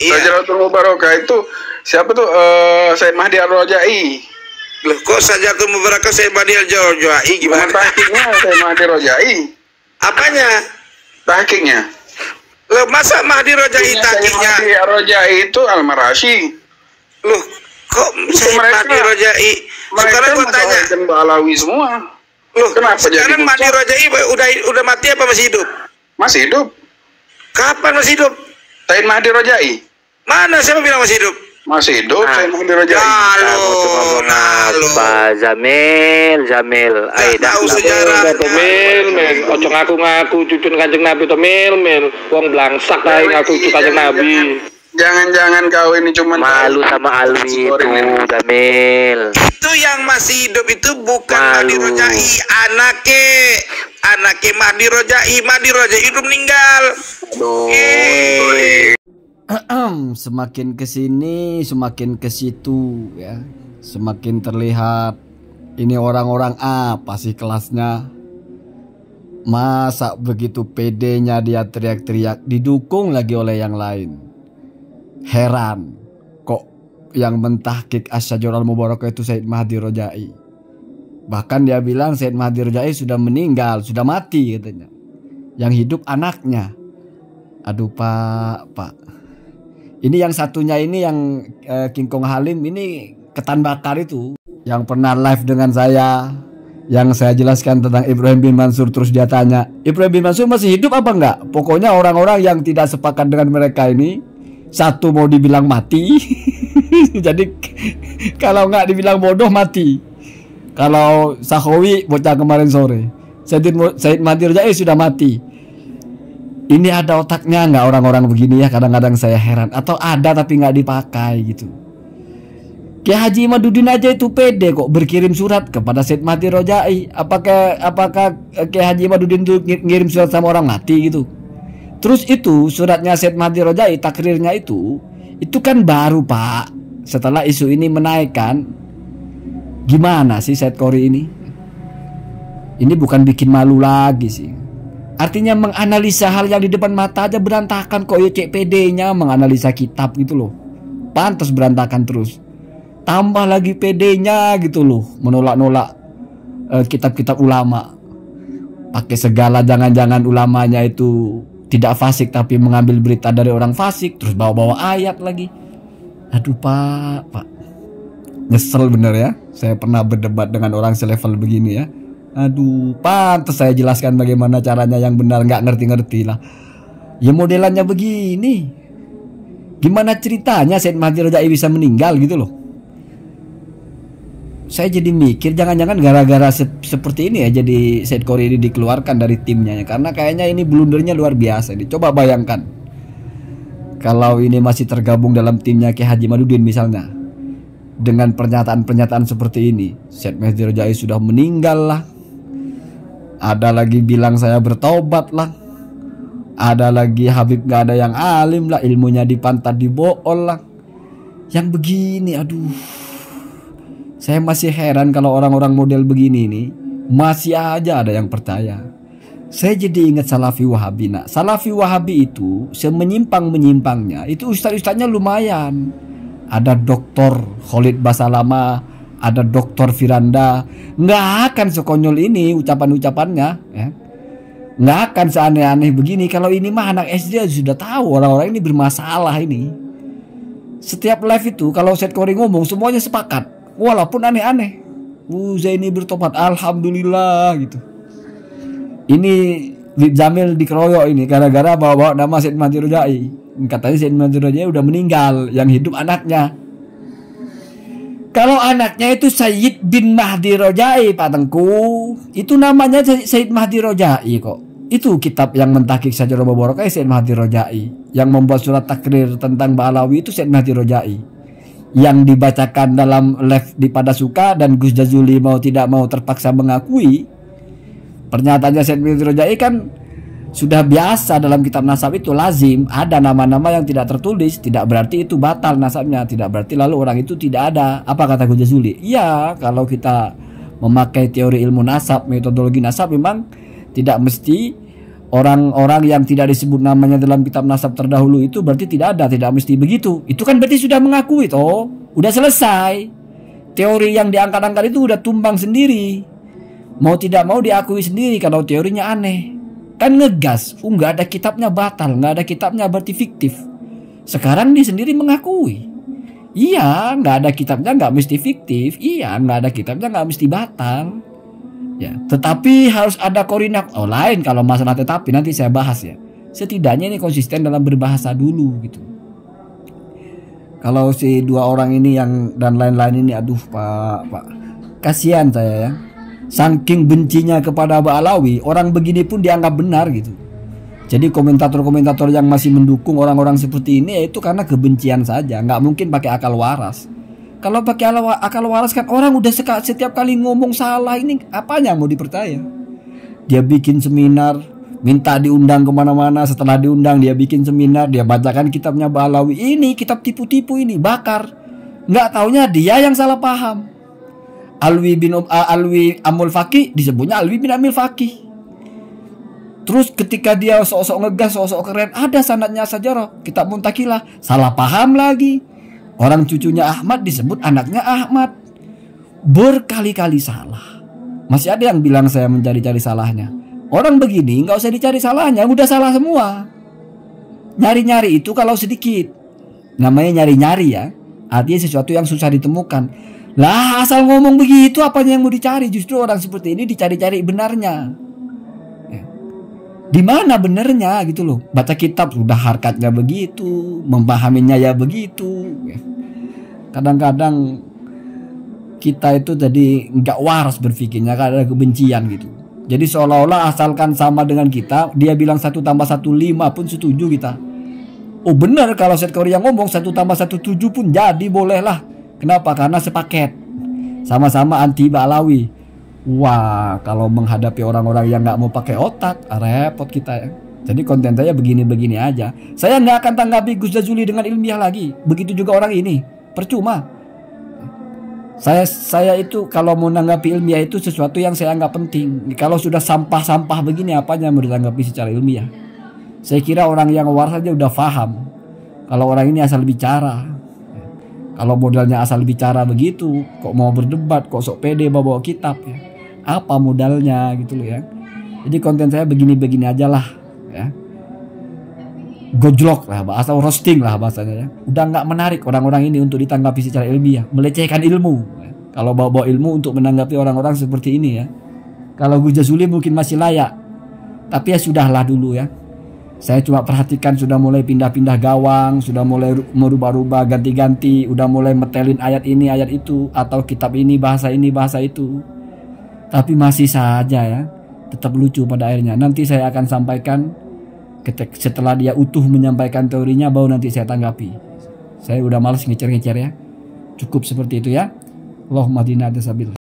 Iya. Syajaratul Mubarakah itu siapa tuh? Said Mahdi Ar-Rajai. Loh, kok Syajaratul Mubarakah Said Mahdi Ar-Rajai gimana? Tahqiqnya Said Mahdi Rajai. Apanya? Tahqiqnya. Loh, masa Mahdi Rajai tahqiqnya? Mahdi Ar-Rajai itu Al-Marashi. Loh, kok Said Mahdi Rajai? Sekarang gua tanya. Alawi semua. Loh, kenapa sekarang Mahdi Rajai udah mati apa masih hidup? Masih hidup. Kapan masih hidup? Said Mahdi Rajai. Mana siapa bilang masih hidup? Masih hidup Said Mahdi Rajai. Nalu. Pak Jamil. Ayo tahu sejarah. Mil, ojo ngaku-ngaku cucu Kanjeng Nabi to mil. Wong blangsak ae ngaku cucu Kanjeng Nabi. Jangan kau ini cuma malu sama Alwi itu, Jamil. Itu yang masih hidup itu bukan Mahdi Rajai, anaknya Mahdi Rajai. Mahdi Rajai itu meninggal. Semakin kesini, semakin ke situ ya. Semakin terlihat ini orang-orang apa sih kelasnya. Masa begitu pedenya dia teriak-teriak, didukung lagi oleh yang lain. Heran kok yang mentahqiq Asy-Syajaratul Mubarakah itu Said Mahdi Rajai. Bahkan dia bilang Said Mahdi Rajai sudah meninggal, sudah mati katanya. Yang hidup anaknya. Aduh Pak. Ini yang satunya ini yang King Kong Halim ini ketan bakar itu. Yang pernah live dengan saya. Yang saya jelaskan tentang Ibrahim bin Mansur. Terus dia tanya, Ibrahim bin Mansur masih hidup apa enggak? Pokoknya orang-orang yang tidak sepakat dengan mereka ini, satu mau dibilang mati. Jadi kalau enggak dibilang bodoh mati. Kalau Sakhowi bocah kemarin sore, Said Mahdi Rajai sudah mati. Ini ada otaknya nggak orang-orang begini ya? Kadang-kadang saya heran. Atau ada tapi nggak dipakai gitu. Kiai Haji Imaduddin aja itu pede kok berkirim surat kepada Said Mahdi Rajai. Apakah Kiai Haji Imaduddin itu ngirim surat sama orang mati gitu? Terus itu suratnya Said Mahdi Rajai, takrirnya itu kan baru Pak. Setelah isu ini menaikkan, gimana sih Said Qori ini? Ini bukan bikin malu lagi sih. Artinya menganalisa hal yang di depan mata aja berantakan kok ya, cek PD-nya menganalisa kitab gitu loh. Pantas berantakan terus. Tambah lagi PD-nya gitu loh, menolak-nolak kitab-kitab ulama. Pakai segala jangan-jangan ulamanya itu tidak fasik tapi mengambil berita dari orang fasik, terus bawa-bawa ayat lagi. Aduh Pak. Nyesel bener ya. Saya pernah berdebat dengan orang selevel begini ya. Aduh, pantas saya jelaskan bagaimana caranya yang benar, nggak ngerti-ngerti lah. Ya modelannya begini. Gimana ceritanya Said Mahdi Rajai bisa meninggal gitu loh. Saya jadi mikir jangan-jangan gara-gara seperti ini ya jadi Said Qori ini dikeluarkan dari timnya ya. Karena kayaknya ini blundernya luar biasa nih. Coba bayangkan kalau ini masih tergabung dalam timnya Kiai Haji Imaduddin misalnya. Dengan pernyataan-pernyataan seperti ini, Said Mahdi Rajai sudah meninggal lah. Ada lagi bilang saya bertobat lah. Ada lagi Habib gak ada yang alim lah, ilmunya dipantat dibool lah. Yang begini aduh. Saya masih heran kalau orang-orang model begini nih masih aja ada yang percaya. Saya jadi ingat Salafi Wahabi. Nah, Salafi Wahabi itu semenyimpang-menyimpangnya itu ustaz-ustaznya lumayan. Ada Dr. Khalid Basalama, ada Dr. Firanda. Nggak akan sekonyol ini ucapan-ucapannya ya. Nggak akan seaneh-aneh begini. Kalau ini mah anak SD sudah tahu orang-orang ini bermasalah ini. Setiap live itu kalau Said Qori ngomong semuanya sepakat, walaupun aneh-aneh. Zaini bertobat, alhamdulillah gitu. Ini Bib Jamil dikeroyok ini gara-gara bawa nama Said Mahdi Rajai. Katanya Said Mahdi Rajai udah meninggal, yang hidup anaknya. Kalau anaknya itu Sayyid bin Mahdi Rajai Pak Tengku, itu namanya Sayyid Mahdi Rajai kok. Itu kitab yang mentahqiq Asy-Syajaratul Mubarakah Sayyid Mahdi Rajai. Yang membuat surat takrir tentang Ba'alawi itu Sayyid Mahdi Rajai. Yang dibacakan dalam live di Padasuka dan Gus Jazuli mau tidak mau terpaksa mengakui. Pernyataannya Sayyid Mahdi Rajai kan sudah biasa dalam kitab nasab itu lazim ada nama-nama yang tidak tertulis, tidak berarti itu batal nasabnya, tidak berarti lalu orang itu tidak ada. Apa kata Gus Jazuli? Iya, kalau kita memakai teori ilmu nasab, metodologi nasab memang tidak mesti orang-orang yang tidak disebut namanya dalam kitab nasab terdahulu itu berarti tidak ada, tidak mesti begitu. Itu kan berarti sudah mengakui toh, udah selesai. Teori yang diangkat-angkat itu udah tumbang sendiri. Mau tidak mau diakui sendiri kalau teorinya aneh. Kan ngegas, nggak ada kitabnya batal, nggak ada kitabnya berarti fiktif. Sekarang dia sendiri mengakui. Iya, nggak ada kitabnya nggak mesti fiktif. Iya, nggak ada kitabnya nggak mesti batal. Ya, tetapi harus ada koordinat. Oh, lain kalau masalah tetapi nanti saya bahas ya. Setidaknya ini konsisten dalam berbahasa dulu gitu. Kalau si dua orang ini yang dan lain-lain ini, aduh Pak, kasihan saya ya. Saking bencinya kepada Abah Alawi, orang begini pun dianggap benar gitu. Jadi komentator-komentator yang masih mendukung orang-orang seperti ini ya itu karena kebencian saja, nggak mungkin pakai akal waras. Kalau pakai akal waras kan orang udah setiap kali ngomong salah, ini apanya mau dipercaya? Dia bikin seminar, minta diundang kemana-mana, setelah diundang dia bikin seminar, dia bacakan kitabnya Abah Alawi, ini kitab tipu-tipu ini, bakar. Nggak taunya dia yang salah paham. Alwi Amul Faqih disebutnya Alwi bin Amil Faqih. Terus ketika dia sok-sok ngegas, sok-sok keren, ada sanadnya Sajarah, kitab Muntakilah, salah paham lagi. Orang cucunya Ahmad disebut anaknya Ahmad. Berkali-kali salah. Masih ada yang bilang saya mencari-cari salahnya. Orang begini nggak usah dicari salahnya, udah salah semua. Nyari-nyari itu kalau sedikit. Namanya nyari-nyari ya. Artinya sesuatu yang susah ditemukan. Lah asal ngomong begitu apanya yang mau dicari? Justru orang seperti ini dicari-cari benarnya. Di mana benernya gitu loh. Baca kitab sudah harkatnya begitu, memahaminya ya begitu. Kadang-kadang kita itu jadi nggak waras berpikirnya karena ada kebencian gitu. Jadi seolah-olah asalkan sama dengan kita, dia bilang 1 tambah 1 5 pun setuju kita. Oh benar kalau Syed Qauri yang ngomong 1 tambah 1 7 pun jadi bolehlah. Kenapa? Karena sepaket. Sama-sama anti Abah Alawi. Wah, kalau menghadapi orang-orang yang nggak mau pakai otak, repot kita ya. Jadi konten saya begini-begini aja. Saya nggak akan tanggapi Gus Jazuli dengan ilmiah lagi. Begitu juga orang ini, percuma. Saya itu kalau mau nanggapi ilmiah itu sesuatu yang saya anggap penting. Kalau sudah sampah-sampah begini, apanya mau ditanggapi secara ilmiah? Saya kira orang yang waras saja udah paham. Kalau orang ini asal bicara. Kalau modalnya asal bicara begitu, kok mau berdebat, kok sok pede bawa kitab ya. Apa modalnya gitu loh ya. Jadi konten saya begini-begini aja lah ya. Gojlok lah, bahasa roasting lah bahasanya ya. Udah nggak menarik orang-orang ini untuk ditanggapi secara ilmiah, melecehkan ilmu ya. Kalau bawa ilmu untuk menanggapi orang-orang seperti ini ya. Kalau Gus Jazuli mungkin masih layak, tapi ya sudahlah dulu ya. Saya cuma perhatikan sudah mulai pindah-pindah gawang, sudah mulai merubah-rubah, ganti-ganti, udah mulai metelin ayat ini, ayat itu, atau kitab ini, bahasa itu. Tapi masih saja ya, tetap lucu pada akhirnya. Nanti saya akan sampaikan setelah dia utuh menyampaikan teorinya, baru nanti saya tanggapi. Saya udah males ngecer-ngecer ya. Cukup seperti itu ya. Allahumma hadina ada sabil.